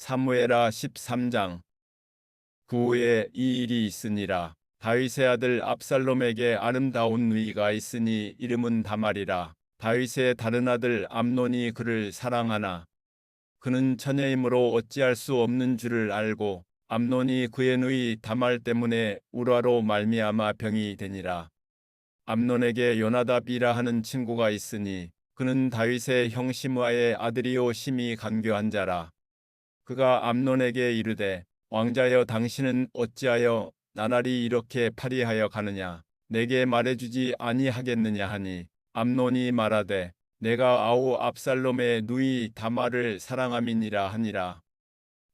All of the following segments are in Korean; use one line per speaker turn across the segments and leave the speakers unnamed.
사무엘하 13장. 그 후에 이 일이 있으니라. 다윗의 아들 압살롬에게 아름다운 누이가 있으니 이름은 다말이라. 다윗의 다른 아들 암논이 그를 사랑하나 그는 처녀이므로 어찌할 수 없는 줄을 알고 암논이 그의 누이 다말 때문에 울화로 말미암아 병이 되니라. 암논에게 요나답이라 하는 친구가 있으니 그는 다윗의 형 시므아의 아들이요 심히 간교한 자라. 그가 암논에게 이르되 왕자여 당신은 어찌하여 나날이 이렇게 파리하여 가느냐 내게 말해주지 아니하겠느냐 하니 암논이 말하되 내가 아우 압살롬의 누이 다말을 사랑함이니라 하니라.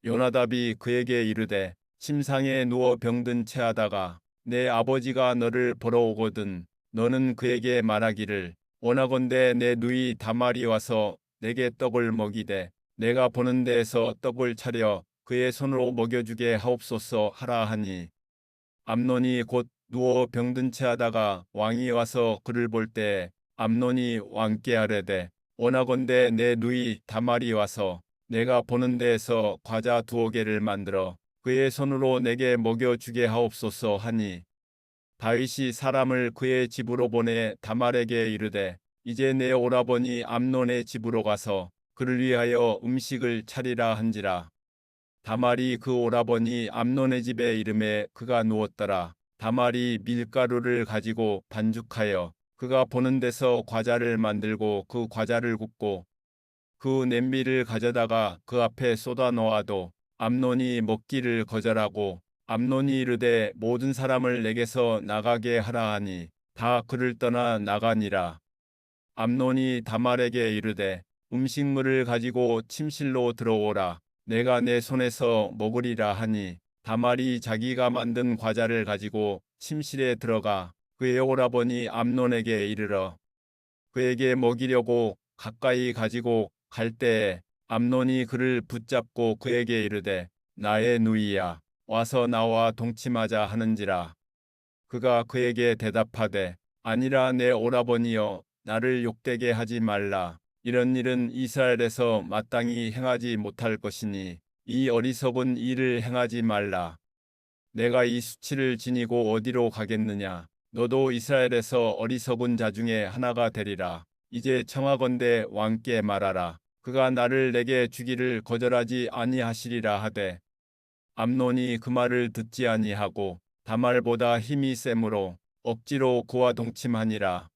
요나답이 그에게 이르되 침상에 누워 병든 채하다가 내 아버지가 너를 보러 오거든 너는 그에게 말하기를 원하건대 내 누이 다말이 와서 내게 떡을 먹이되 내가 보는 데에서 떡을 차려 그의 손으로 먹여주게 하옵소서 하라 하니 암논이 곧 누워 병든 채하다가 왕이 와서 그를 볼 때에 암논이 왕께 아뢰되 원하건대 내 누이 다말이 와서 내가 보는 데에서 과자 2개를 만들어 그의 손으로 내게 먹여주게 하옵소서 하니 다윗이 사람을 그의 집으로 보내 다말에게 이르되 이제 내 오라버니 암논의 집으로 가서 그를 위하여 음식을 차리라 한지라. 다말이 그 오라버니 암논의 집에 이름에 그가 누웠더라. 다말이 밀가루를 가지고 반죽하여 그가 보는 데서 과자를 만들고 그 과자를 굽고 그 냄비를 가져다가 그 앞에 쏟아 놓아도 암논이 먹기를 거절하고 암논이 이르되 모든 사람을 내게서 나가게 하라 하니 다 그를 떠나 나가니라. 암논이 다말에게 이르되 음식물을 가지고 침실로 들어오라. 내가 내 손에서 먹으리라 하니 다말이 자기가 만든 과자를 가지고 침실에 들어가 그의 오라버니 암논에게 이르러 그에게 먹이려고 가까이 가지고 갈 때에 암논이 그를 붙잡고 그에게 이르되 나의 누이야 와서 나와 동침하자 하는지라. 그가 그에게 대답하되 아니라 내 오라버니여 나를 욕되게 하지 말라. 이런 일은 이스라엘에서 마땅히 행하지 못할 것이니 이 어리석은 일을 행하지 말라. 내가 이 수치를 지니고 어디로 가겠느냐. 너도 이스라엘에서 어리석은 자 중에 하나가 되리라. 이제 청하건대 왕께 말하라. 그가 나를 내게 주기를 거절하지 아니하시리라 하되 암논이 그 말을 듣지 아니하고 다말보다 힘이 세므로 억지로 그와 동침하니라.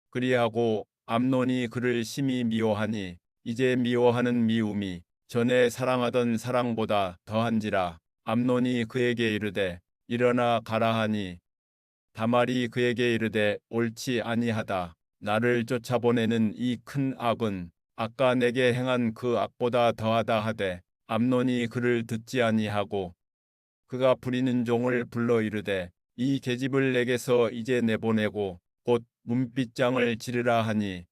그리하고 암논이 그를 심히 미워하니 이제 미워하는 미움이 전에 사랑하던 사랑보다 더한지라. 암논이 그에게 이르되 일어나 가라 하니 다말이 그에게 이르되 옳지 아니하다. 나를 쫓아보내는 이 큰 악은 아까 내게 행한 그 악보다 더하다 하되 암논이 그를 듣지 아니하고 그가 부리는 종을 불러 이르되 이 계집을 내게서 이제 내보내고 곧 문빗장을 지르라 하니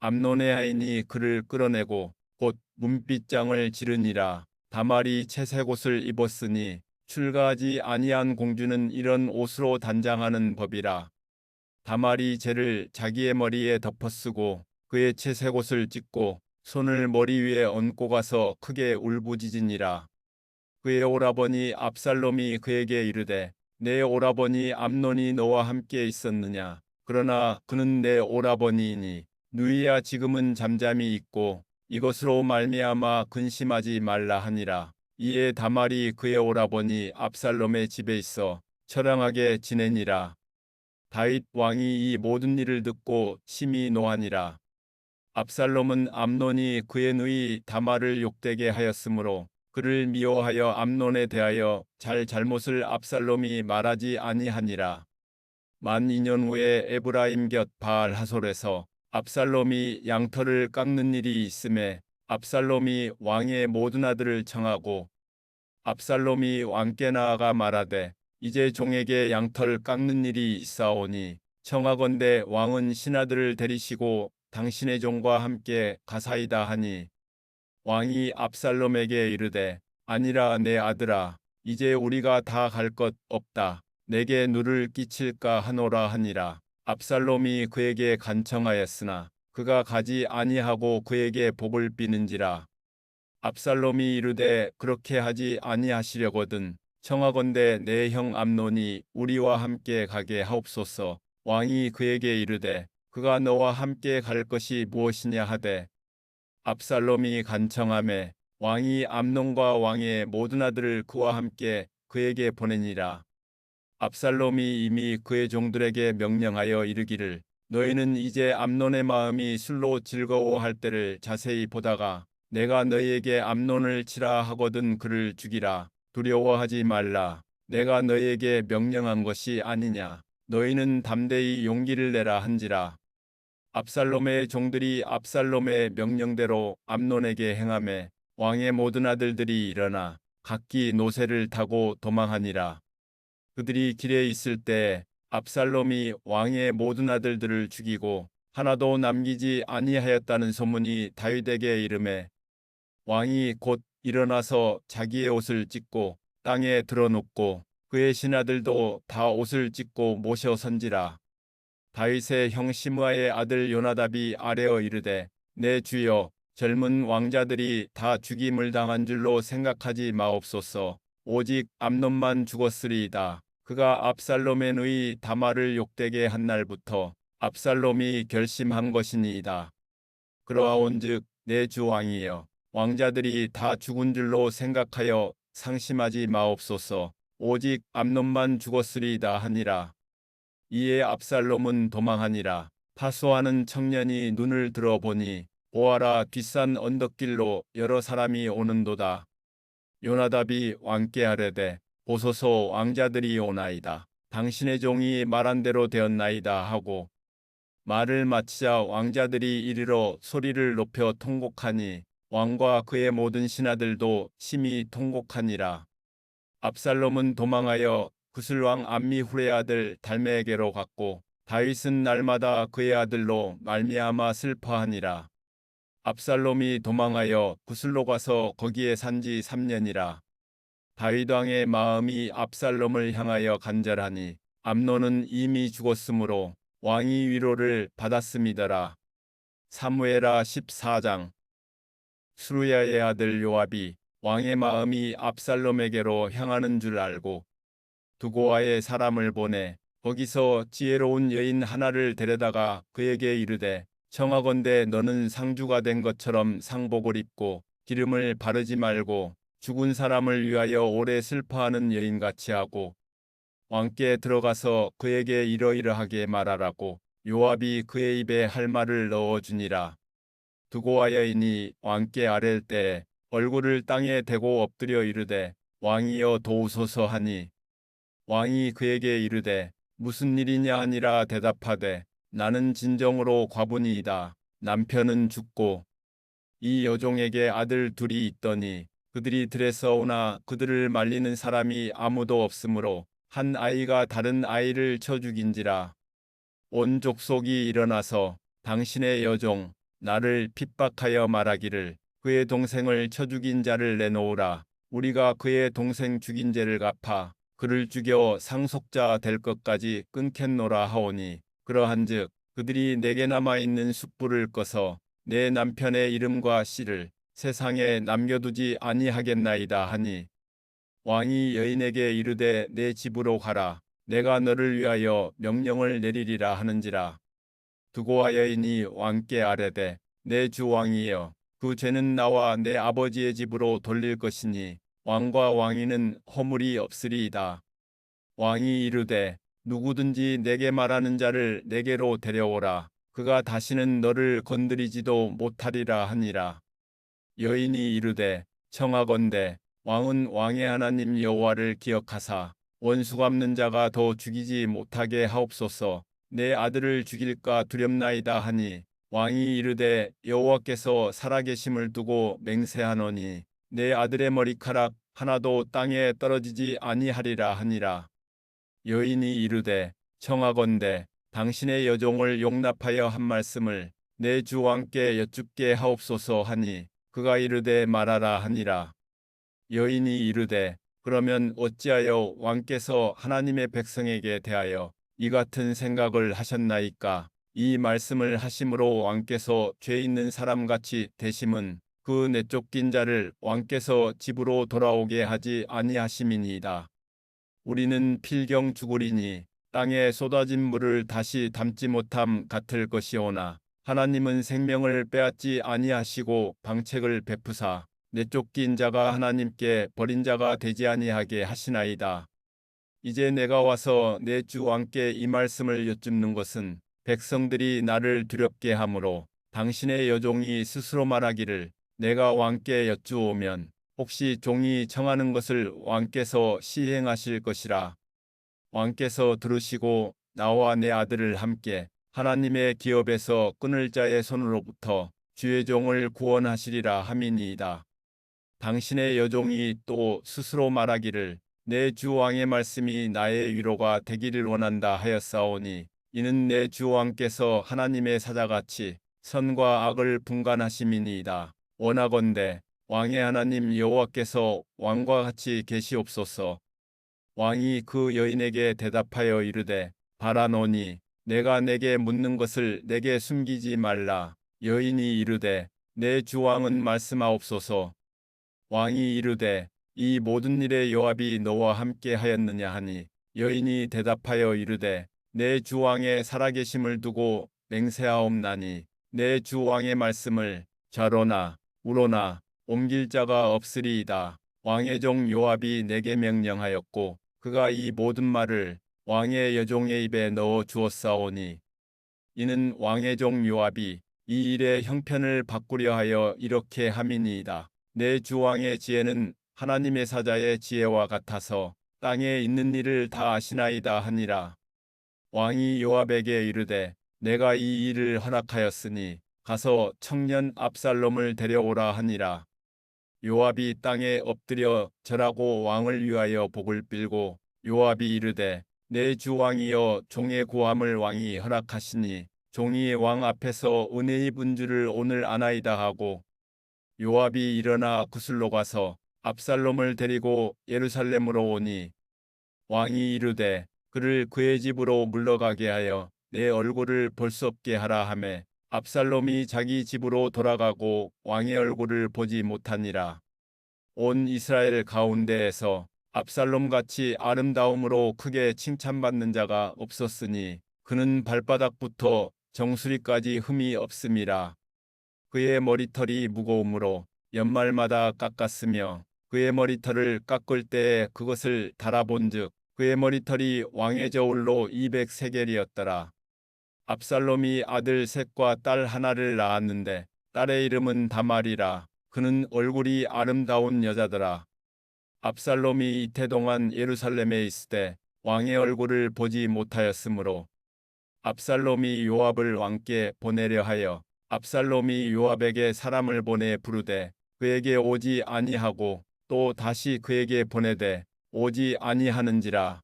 암논의 아인이 그를 끌어내고 곧 문빗장을 지르니라. 다말이 채색 옷을 입었으니 출가하지 아니한 공주는 이런 옷으로 단장하는 법이라. 다말이 재를 자기의 머리에 덮어쓰고 그의 채색 옷을 찢고 손을 머리 위에 얹고 가서 크게 울부짖으니라. 그의 오라버니 압살롬이 그에게 이르되 내 오라버니 암논이 너와 함께 있었느냐. 그러나 그는 내 오라버니이니 누이야 지금은 잠잠히 있고 이것으로 말미암아 근심하지 말라 하니라. 이에 다말이 그의 오라버니 압살롬의 집에 있어 처량하게 지내니라. 다윗 왕이 이 모든 일을 듣고 심히 노하니라. 압살롬은 암논이 그의 누이 다말을 욕되게 하였으므로 그를 미워하여 암논에 대하여 잘못을 압살롬이 말하지 아니하니라. 만 2년 후에 에브라임 곁 바알 하솔에서 압살롬이 양털을 깎는 일이 있음에 압살롬이 왕의 모든 아들을 청하고 압살롬이 왕께 나아가 말하되 이제 종에게 양털 깎는 일이 있사오니 청하건대 왕은 신하들을 데리시고 당신의 종과 함께 가사이다 하니 왕이 압살롬에게 이르되 아니라 내 아들아 이제 우리가 다 갈 것 없다. 내게 누를 끼칠까 하노라 하니라. 압살롬이 그에게 간청하였으나 그가 가지 아니하고 그에게 복을 비는지라. 압살롬이 이르되 그렇게 하지 아니하시려거든 청하건대 내 형 암논이 우리와 함께 가게 하옵소서. 왕이 그에게 이르되 그가 너와 함께 갈 것이 무엇이냐 하되 압살롬이 간청하매 왕이 암논과 왕의 모든 아들을 그와 함께 그에게 보내니라. 압살롬이 이미 그의 종들에게 명령하여 이르기를 너희는 이제 암논의 마음이 술로 즐거워할 때를 자세히 보다가 내가 너희에게 암논을 치라 하거든 그를 죽이라. 두려워하지 말라. 내가 너희에게 명령한 것이 아니냐. 너희는 담대히 용기를 내라 한지라. 압살롬의 종들이 압살롬의 명령대로 암논에게 행하매 왕의 모든 아들들이 일어나 각기 노새를 타고 도망하니라. 그들이 길에 있을 때 압살롬이 왕의 모든 아들들을 죽이고 하나도 남기지 아니하였다는 소문이 다윗에게 이르매 왕이 곧 일어나서 자기의 옷을 찢고 땅에 드러눕고 그의 신하들도 다 옷을 찢고 모셔 선지라. 다윗의 형 시므아의 아들 요나답이 아뢰어 이르되 내 주여 젊은 왕자들이 다 죽임을 당한 줄로 생각하지 마옵소서. 오직 암논만 죽었으리이다. 그가 압살롬의 누이 다말을 욕되게 한 날부터 압살롬이 결심한 것이니이다. 그러하온즉 내 주 왕이여 왕자들이 다 죽은 줄로 생각하여 상심하지 마옵소서. 오직 암논만 죽었으리이다 하니라. 이에 압살롬은 도망하니라. 파수하는 청년이 눈을 들어보니 보아라 뒷산 언덕길로 여러 사람이 오는도다. 요나답이 왕께 아뢰되 보소서 왕자들이 오나이다. 당신의 종이 말한 대로 되었나이다 하고 말을 마치자 왕자들이 이르러 소리를 높여 통곡하니 왕과 그의 모든 신하들도 심히 통곡하니라. 압살롬은 도망하여 구슬왕 암미후레 아들 달메에게로 갔고 다윗은 날마다 그의 아들로 말미암아 슬퍼하니라. 압살롬이 도망하여 구슬로 가서 거기에 산지 3년이라. 다윗 왕의 마음이 압살롬을 향하여 간절하니 암논은 이미 죽었으므로 왕이 위로를 받았음이더라. 사무엘하 14장. 수르야의 아들 요압이 왕의 마음이 압살롬에게로 향하는 줄 알고 두고아의 사람을 보내 거기서 지혜로운 여인 하나를 데려다가 그에게 이르되 청하건대 너는 상주가 된 것처럼 상복을 입고 기름을 바르지 말고 죽은 사람을 위하여 오래 슬퍼하는 여인같이 하고 왕께 들어가서 그에게 이러이러하게 말하라고 요압이 그의 입에 할 말을 넣어주니라. 두고아 여인이 왕께 아랠 때 얼굴을 땅에 대고 엎드려 이르되 왕이여 도우소서 하니 왕이 그에게 이르되 무슨 일이냐 하니라 대답하되 나는 진정으로 과부니이다. 남편은 죽고 이 여종에게 아들 둘이 있더니 그들이 들에서 오나 그들을 말리는 사람이 아무도 없으므로 한 아이가 다른 아이를 쳐 죽인지라. 온 족속이 일어나서 당신의 여종 나를 핍박하여 말하기를 그의 동생을 쳐 죽인 자를 내놓으라. 우리가 그의 동생 죽인 죄를 갚아 그를 죽여 상속자 될 것까지 끊겠노라 하오니 그러한즉 그들이 내게 남아있는 숯불을 꺼서 내 남편의 이름과 씨를 세상에 남겨두지 아니하겠나이다 하니 왕이 여인에게 이르되 내 집으로 가라. 내가 너를 위하여 명령을 내리리라 하는지라. 두고아 여인이 왕께 아뢰되 내 주 왕이여 그 죄는 나와 내 아버지의 집으로 돌릴 것이니 왕과 왕위는 허물이 없으리이다. 왕이 이르되 누구든지 내게 말하는 자를 내게로 데려오라. 그가 다시는 너를 건드리지도 못하리라 하니라. 여인이 이르되 청하건대 왕은 왕의 하나님 여호와를 기억하사 원수 갚는 자가 더 죽이지 못하게 하옵소서. 내 아들을 죽일까 두렵나이다 하니 왕이 이르되 여호와께서 살아계심을 두고 맹세하노니 내 아들의 머리카락 하나도 땅에 떨어지지 아니하리라 하니라. 여인이 이르되 청하건대 당신의 여종을 용납하여 한 말씀을 내 주 왕께 여쭙게 하옵소서 하니 그가 이르되 말하라 하니라. 여인이 이르되 그러면 어찌하여 왕께서 하나님의 백성에게 대하여 이 같은 생각을 하셨나이까? 이 말씀을 하심으로 왕께서 죄 있는 사람같이 되심은 그 내쫓긴 자를 왕께서 집으로 돌아오게 하지 아니하심이니이다. 우리는 필경 죽으리니 땅에 쏟아진 물을 다시 담지 못함 같을 것이오나 하나님은 생명을 빼앗지 아니하시고 방책을 베푸사 내쫓긴 자가 하나님께 버린 자가 되지 아니하게 하시나이다. 이제 내가 와서 내 주 왕께 이 말씀을 여쭙는 것은 백성들이 나를 두렵게 하므로 당신의 여종이 스스로 말하기를 내가 왕께 여쭈오면 혹시 종이 청하는 것을 왕께서 시행하실 것이라. 왕께서 들으시고 나와 내 아들을 함께 하나님의 기업에서 끊을 자의 손으로부터 주의 종을 구원하시리라 함이니이다. 당신의 여종이 또 스스로 말하기를 내 주 왕의 말씀이 나의 위로가 되기를 원한다 하였사오니 이는 내 주 왕께서 하나님의 사자같이 선과 악을 분간하심이니이다. 원하건대 왕의 하나님 여호와께서 왕과 같이 계시옵소서. 왕이 그 여인에게 대답하여 이르되 바라노니 내가 내게 묻는 것을 내게 숨기지 말라. 여인이 이르되 내 주 왕은 말씀하옵소서. 왕이 이르되 이 모든 일에 요압이 너와 함께 하였느냐 하니 여인이 대답하여 이르되 내 주 왕의 살아계심을 두고 맹세하옵나니 내 주 왕의 말씀을 좌로나 우로나 옮길 자가 없으리이다. 왕의 종 요압이 내게 명령하였고 그가 이 모든 말을 왕의 여종의 입에 넣어 주었사오니 이는 왕의 종 요압이 이 일의 형편을 바꾸려 하여 이렇게 함이니이다. 내 주 왕의 지혜는 하나님의 사자의 지혜와 같아서 땅에 있는 일을 다 아시나이다 하니라. 왕이 요압에게 이르되 내가 이 일을 허락하였으니 가서 청년 압살롬을 데려오라 하니라. 요압이 땅에 엎드려 절하고 왕을 위하여 복을 빌고 요압이 이르되 내 주 왕이여 종의 구함을 왕이 허락하시니 종이 왕 앞에서 은혜의 분주를 오늘 아나이다 하고 요압이 일어나 구슬로 가서 압살롬을 데리고 예루살렘으로 오니 왕이 이르되 그를 그의 집으로 물러가게 하여 내 얼굴을 볼 수 없게 하라 하매 압살롬이 자기 집으로 돌아가고 왕의 얼굴을 보지 못하니라. 온 이스라엘 가운데에서 압살롬같이 아름다움으로 크게 칭찬받는 자가 없었으니 그는 발바닥부터 정수리까지 흠이 없음이라. 그의 머리털이 무거우므로 연말마다 깎았으며 그의 머리털을 깎을 때에 그것을 달아본즉 그의 머리털이 왕의 저울로 200세겔이었더라. 압살롬이 아들 셋과 딸 하나를 낳았는데 딸의 이름은 다말이라. 그는 얼굴이 아름다운 여자더라. 압살롬이 이태 동안 예루살렘에 있으되 왕의 얼굴을 보지 못하였으므로 압살롬이 요압을 왕께 보내려 하여 압살롬이 요압에게 사람을 보내 부르되 그에게 오지 아니하고 또 다시 그에게 보내되 오지 아니하는지라.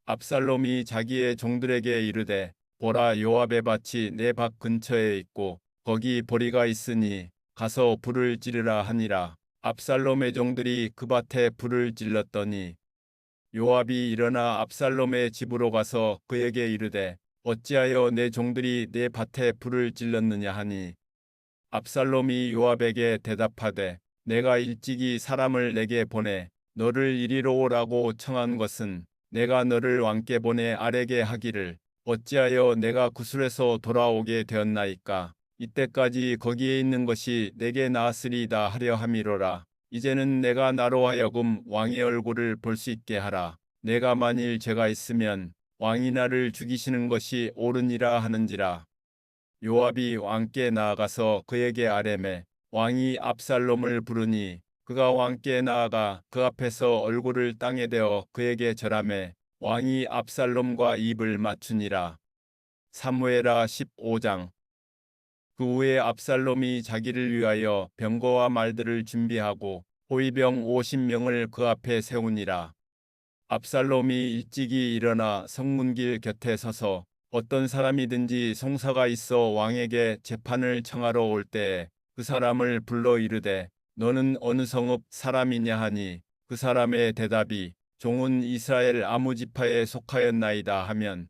압살롬이 자기의 종들에게 이르되 보라 요압의 밭이 내 밭 근처에 있고 거기 보리가 있으니 가서 불을 지르라 하니라. 압살롬의 종들이 그 밭에 불을 질렀더니 요압이 일어나 압살롬의 집으로 가서 그에게 이르되 어찌하여 내 종들이 내 밭에 불을 질렀느냐 하니 압살롬이 요압에게 대답하되 내가 일찍이 사람을 내게 보내 너를 이리로 오라고 청한 것은 내가 너를 왕께 보내 아뢰게 하기를 어찌하여 내가 구술에서 돌아오게 되었나이까. 이때까지 거기에 있는 것이 내게 나았으리이다 하려 함이로라. 이제는 내가 나로 하여금 왕의 얼굴을 볼 수 있게 하라. 내가 만일 죄가 있으면 왕이 나를 죽이시는 것이 옳으니라 하는지라. 요압이 왕께 나아가서 그에게 아뢰매 왕이 압살롬을 부르니 그가 왕께 나아가 그 앞에서 얼굴을 땅에 대어 그에게 절하매 왕이 압살롬과 입을 맞추니라. 사무엘하 15장. 그 후에 압살롬이 자기를 위하여 병거와 말들을 준비하고 호위병 50명을 그 앞에 세우니라. 압살롬이 일찍이 일어나 성문길 곁에 서서 어떤 사람이든지 송사가 있어 왕에게 재판을 청하러 올 때에 그 사람을 불러 이르되 너는 어느 성읍 사람이냐 하니 그 사람의 대답이 종은 이스라엘 아무 지파에 속하였나이다 하면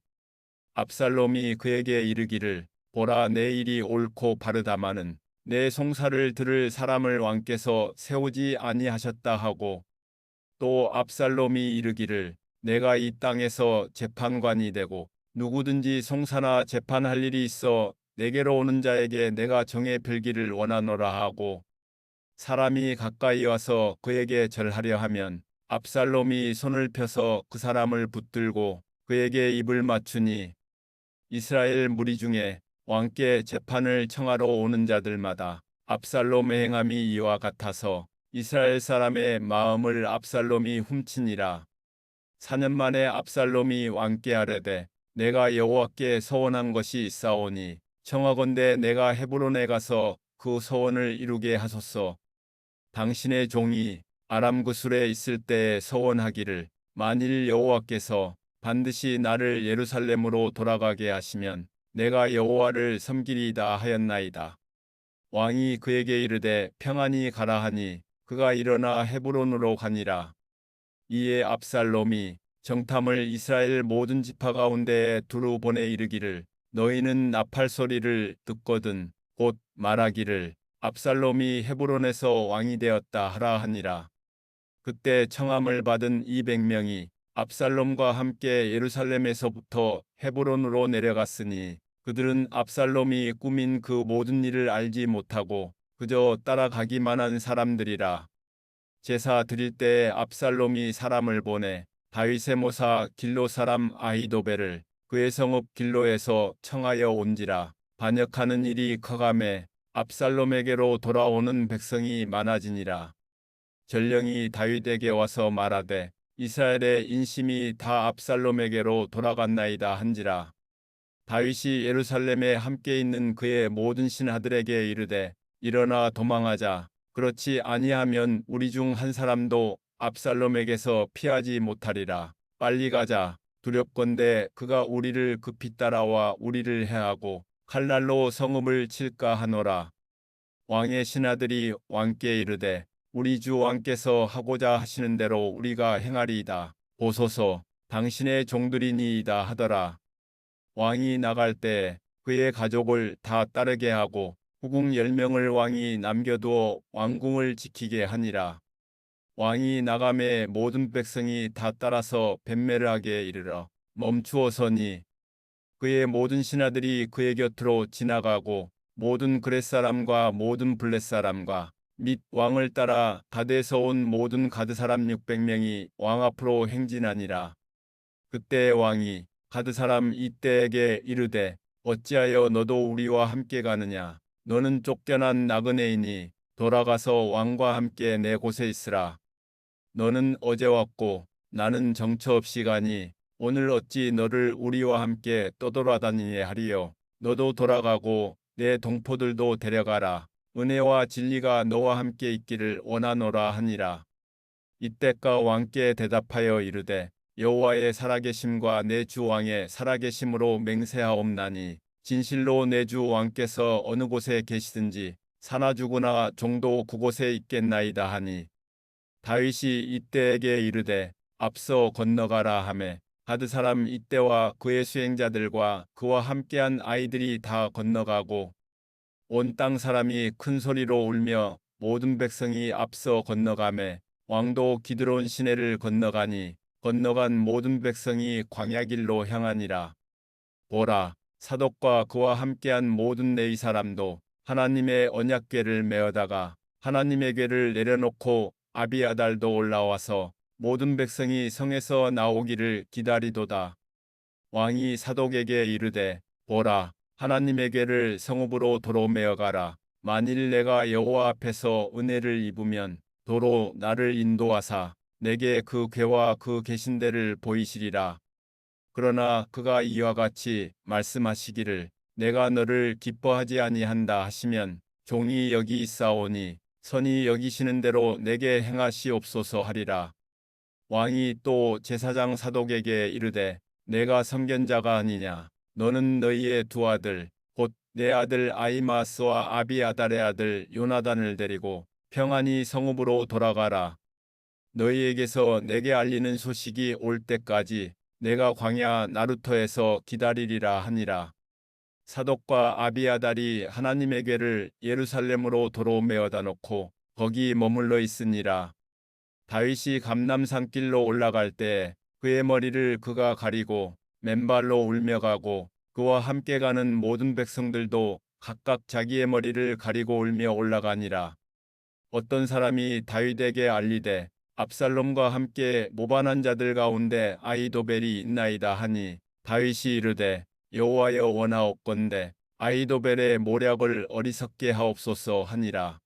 압살롬이 그에게 이르기를 보라 내 일이 옳고 바르다마는 내 송사를 들을 사람을 왕께서 세우지 아니하셨다 하고 또 압살롬이 이르기를 내가 이 땅에서 재판관이 되고 누구든지 송사나 재판할 일이 있어 내게로 오는 자에게 내가 정해 빌기를 원하노라 하고 사람이 가까이 와서 그에게 절하려 하면 압살롬이 손을 펴서 그 사람을 붙들고 그에게 입을 맞추니 이스라엘 무리 중에 왕께 재판을 청하러 오는 자들마다 압살롬의 행함이 이와 같아서 이스라엘 사람의 마음을 압살롬이 훔치니라. 4년 만에 압살롬이 왕께 아뢰되 내가 여호와께 서원한 것이 있사오니 청하건대 내가 헤브론에 가서 그 서원을 이루게 하소서. 당신의 종이 아람 구술에 있을 때에 서원하기를 만일 여호와께서 반드시 나를 예루살렘으로 돌아가게 하시면 내가 여호와를 섬기리이다 하였나이다. 왕이 그에게 이르되 평안히 가라 하니 그가 일어나 헤브론으로 가니라. 이에 압살롬이 정탐을 이스라엘 모든 지파 가운데에 두루 보내 이르기를 너희는 나팔 소리를 듣거든 곧 말하기를 압살롬이 헤브론에서 왕이 되었다 하라 하니라. 그때 청함을 받은 200명이 압살롬과 함께 예루살렘에서부터 헤브론으로 내려갔으니 그들은 압살롬이 꾸민 그 모든 일을 알지 못하고 그저 따라가기만 한 사람들이라. 제사 드릴 때에 압살롬이 사람을 보내 다윗의 모사 길로 사람 아히도벨을 그의 성읍 길로에서 청하여 온지라. 반역하는 일이 커가매 압살롬에게로 돌아오는 백성이 많아지니라. 전령이 다윗에게 와서 말하되 이스라엘의 인심이 다 압살롬에게로 돌아갔나이다 한지라. 다윗이 예루살렘에 함께 있는 그의 모든 신하들에게 이르되 일어나 도망하자. 그렇지 아니하면 우리 중 한 사람도 압살롬에게서 피하지 못하리라. 빨리 가자. 두렵건대 그가 우리를 급히 따라와 우리를 해하고 칼날로 성읍을 칠까 하노라. 왕의 신하들이 왕께 이르되 우리 주 왕께서 하고자 하시는 대로 우리가 행하리이다. 보소서 당신의 종들이니이다 하더라. 왕이 나갈 때 그의 가족을 다 따르게 하고 후궁 10명을 왕이 남겨두어 왕궁을 지키게 하니라. 왕이 나감에 모든 백성이 다 따라서 벤메르하게 이르러 멈추어서니 그의 모든 신하들이 그의 곁으로 지나가고 모든 그렛 사람과 모든 블렛 사람과 및 왕을 따라 가드에서 온 모든 가드 사람 600명이 왕 앞으로 행진하니라. 그때 왕이 가드 사람 이때에게 이르되 어찌하여 너도 우리와 함께 가느냐. 너는 쫓겨난 나그네이니 돌아가서 왕과 함께 내 곳에 있으라. 너는 어제 왔고 나는 정처 없이 가니 오늘 어찌 너를 우리와 함께 떠돌아다니게 하리요. 너도 돌아가고 내 동포들도 데려가라. 은혜와 진리가 너와 함께 있기를 원하노라 하니라. 이때가 왕께 대답하여 이르되 여호와의 살아계심과 내 주 왕의 살아계심으로 맹세하옵나니 진실로 내 주 왕께서 어느 곳에 계시든지 사나 죽으나 종도 그곳에 있겠나이다 하니 다윗이 이때에게 이르되 앞서 건너가라 하매 가드 사람 이때와 그의 수행자들과 그와 함께한 아이들이 다 건너가고 온 땅 사람이 큰 소리로 울며 모든 백성이 앞서 건너가매 왕도 기드론 시내를 건너가니 건너간 모든 백성이 광야길로 향하니라. 보라, 사독과 그와 함께한 모든 레위 사람도 하나님의 언약궤를 메어다가 하나님의 궤를 내려놓고 아비아달도 올라와서 모든 백성이 성에서 나오기를 기다리도다. 왕이 사독에게 이르되 보라, 하나님의 궤를 성읍으로 도로 메어가라. 만일 내가 여호와 앞에서 은혜를 입으면 도로 나를 인도하사 내게 그 궤와 그 계신대를 보이시리라. 그러나 그가 이와 같이 말씀하시기를 내가 너를 기뻐하지 아니한다 하시면 종이 여기 있사오니 선이 여기시는 대로 내게 행하시옵소서 하리라. 왕이 또 제사장 사독에게 이르되 내가 선견자가 아니냐. 너는 너희의 두 아들 곧 내 아들 아히마스와 아비아달의 아들 요나단을 데리고 평안히 성읍으로 돌아가라. 너희에게서 내게 알리는 소식이 올 때까지 내가 광야 나루터에서 기다리리라 하니라. 사독과 아비아달이 하나님에게를 예루살렘으로 도로 메어다 놓고 거기 머물러 있으니라. 다윗이 감람산길로 올라갈 때 그의 머리를 그가 가리고 맨발로 울며 가고 그와 함께 가는 모든 백성들도 각각 자기의 머리를 가리고 울며 올라가니라. 어떤 사람이 다윗에게 알리되 압살롬과 함께 모반한 자들 가운데 아히도벨이 있나이다 하니 다윗이 이르되 여호와여 원하옵건대 아히도벨의 모략을 어리석게 하옵소서 하니라.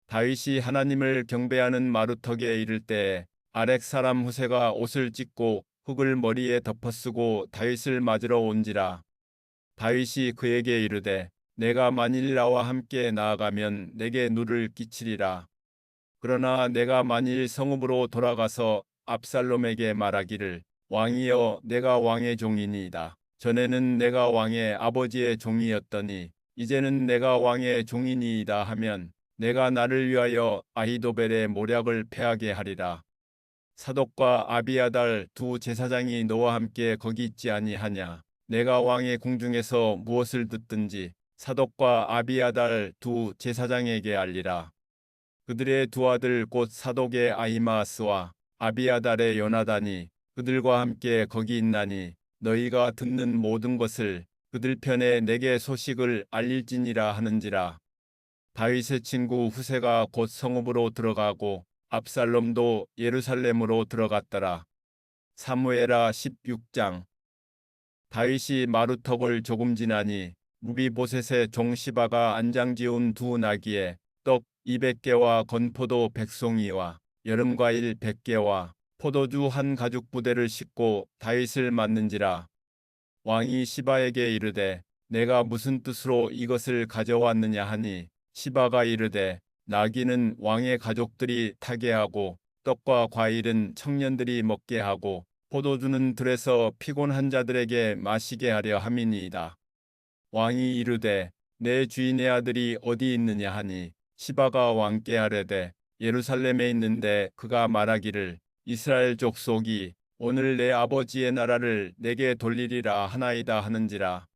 다윗이 하나님을 경배하는 마루턱에 이를 때에 아렉 사람 후세가 옷을 찢고 흙을 머리에 덮어쓰고 다윗을 맞으러 온지라. 다윗이 그에게 이르되 내가 만일 나와 함께 나아가면 내게 누를 끼치리라. 그러나 내가 만일 성읍으로 돌아가서 압살롬에게 말하기를 왕이여 내가 왕의 종이니이다. 전에는 내가 왕의 아버지의 종이었더니 이제는 내가 왕의 종이니이다 하면 내가 나를 위하여 아히도벨의 모략을 패하게 하리라. 사독과 아비아달 두 제사장이 너와 함께 거기 있지 아니하냐. 내가 왕의 궁중에서 무엇을 듣든지 사독과 아비아달 두 제사장에게 알리라. 그들의 두 아들 곧 사독의 아히마아스와 아비아달의 요나단이 그들과 함께 거기 있나니 너희가 듣는 모든 것을 그들 편에 내게 소식을 알릴지니라 하는지라. 다윗의 친구 후세가 곧 성읍으로 들어가고 압살롬도 예루살렘으로 들어갔더라. 사무엘하 16장. 다윗이 마루턱을 조금 지나니 무비보셋의 종 시바가 안장지운 두 나귀에 떡 200개와 건포도 100송이와 여름과일 100개와 포도주 한 가죽 부대를 싣고 다윗을 맞는지라. 왕이 시바에게 이르되 내가 무슨 뜻으로 이것을 가져왔느냐 하니 시바가 이르되 나귀는 왕의 가족들이 타게 하고 떡과 과일은 청년들이 먹게 하고 포도주는 들에서 피곤한 자들에게 마시게 하려 함이니이다. 왕이 이르되 내 주인의 아들이 어디 있느냐 하니 시바가 왕께 아뢰되 예루살렘에 있는데 그가 말하기를 이스라엘 족속이 오늘 내 아버지의 나라를 내게 돌리리라 하나이다 하는지라.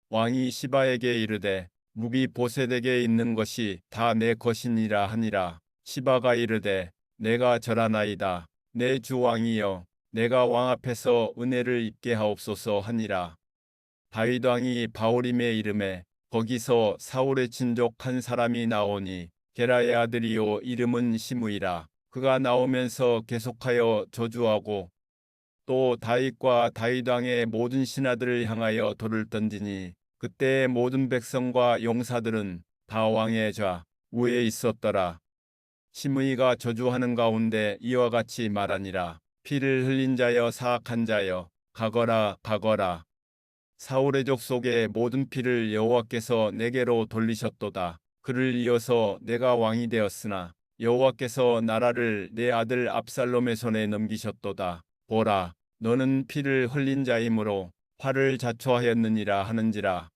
왕이 시바에게 이르되 무비보셋에게 있는 것이 다 내 것이니라 하니라. 시바가 이르되 내가 절하나이다. 내 주 왕이여 내가 왕 앞에서 은혜를 입게 하옵소서 하니라. 다윗 왕이 바오림에 이름에 거기서 사울의 친족 한 사람이 나오니 게라의 아들이요 이름은 시므이라. 그가 나오면서 계속하여 저주하고 또 다윗과 다윗 왕의 모든 신하들을 향하여 돌을 던지니 그때의 모든 백성과 용사들은 다 왕의 좌우에 있었더라. 시므이가 저주하는 가운데 이와 같이 말하니라. 피를 흘린 자여 사악한 자여 가거라 가거라. 사울의 족속의 모든 피를 여호와께서 내게로 돌리셨도다. 그를 이어서 내가 왕이 되었으나 여호와께서 나라를 내 아들 압살롬의 손에 넘기셨도다. 보라, 너는 피를 흘린 자이므로 화를 자초하였느니라 하는지라.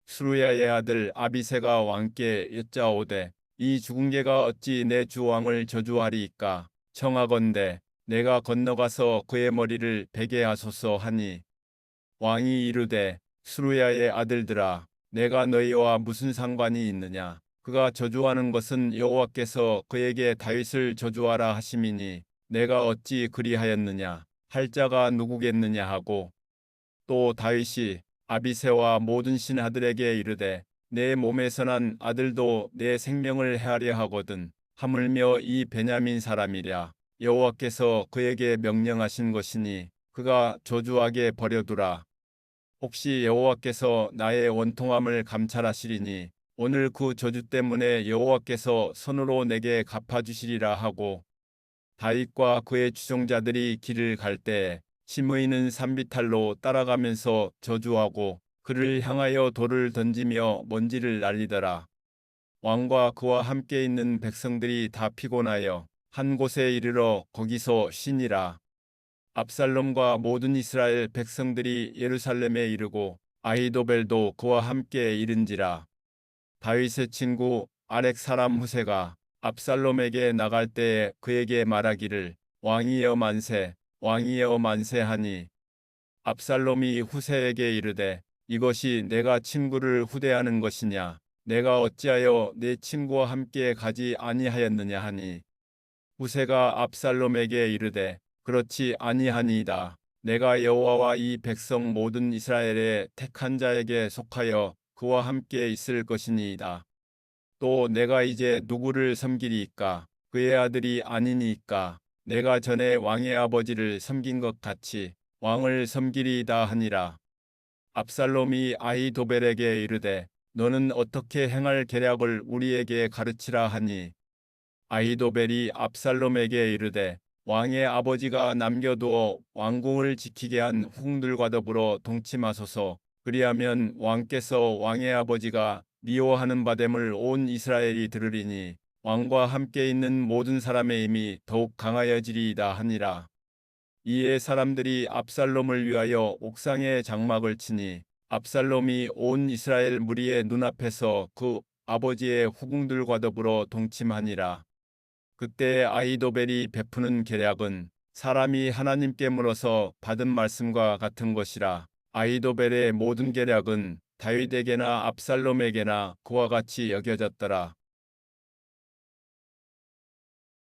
수루야의 아들 아비새가 왕께 여짜오되 이 죽은 개가 어찌 내 주 왕을 저주하리이까. 청하건대 내가 건너가서 그의 머리를 베게 하소서 하니 왕이 이르되 수루야의 아들들아 내가 너희와 무슨 상관이 있느냐. 그가 저주하는 것은 여호와께서 그에게 다윗을 저주하라 하심이니 내가 어찌 그리하였느냐 할 자가 누구겠느냐 하고 또 다윗이 아비새와 모든 신하들에게 이르되 내 몸에서 난 아들도 내 생명을 해하려 하거든 하물며 이 베냐민 사람이랴. 여호와께서 그에게 명령하신 것이니 그가 저주하게 버려두라. 혹시 여호와께서 나의 원통함을 감찰하시리니 오늘 그 저주 때문에 여호와께서 손으로 내게 갚아주시리라 하고 다윗과 그의 추종자들이 길을 갈 때에 시므이는 산비탈로 따라가면서 저주하고 그를 향하여 돌을 던지며 먼지를 날리더라. 왕과 그와 함께 있는 백성들이 다 피곤하여 한 곳에 이르러 거기서 쉬니라. 압살롬과 모든 이스라엘 백성들이 예루살렘에 이르고 아히도벨도 그와 함께 이른지라. 다윗의 친구 아렉 사람 후세가 압살롬에게 나갈 때에 그에게 말하기를 왕이여 만세 왕이여 만세 하니 압살롬이 후세에게 이르되 이것이 내가 친구를 후대하는 것이냐? 내가 어찌하여 내 친구와 함께 가지 아니하였느냐 하니 후세가 압살롬에게 이르되 그렇지 아니하니이다. 내가 여호와와 이 백성 모든 이스라엘의 택한 자에게 속하여 그와 함께 있을 것이니이다. 또 내가 이제 누구를 섬기리이까? 그의 아들이 아니니이까? 내가 전에 왕의 아버지를 섬긴 것 같이 왕을 섬기리이다 하니라. 압살롬이 아히도벨에게 이르되 너는 어떻게 행할 계략을 우리에게 가르치라 하니 아히도벨이 압살롬에게 이르되 왕의 아버지가 남겨두어 왕궁을 지키게 한 후궁들과 더불어 동침하소서. 그리하면 왕께서 왕의 아버지가 미워하는 바됨을 온 이스라엘이 들으리니 왕과 함께 있는 모든 사람의 힘이 더욱 강하여지리이다 하니라. 이에 사람들이 압살롬을 위하여 옥상에 장막을 치니 압살롬이 온 이스라엘 무리의 눈앞에서 그 아버지의 후궁들과 더불어 동침하니라. 그때 아히도벨이 베푸는 계략은 사람이 하나님께 물어서 받은 말씀과 같은 것이라. 아히도벨의 모든 계략은 다윗에게나 압살롬에게나 그와 같이 여겨졌더라.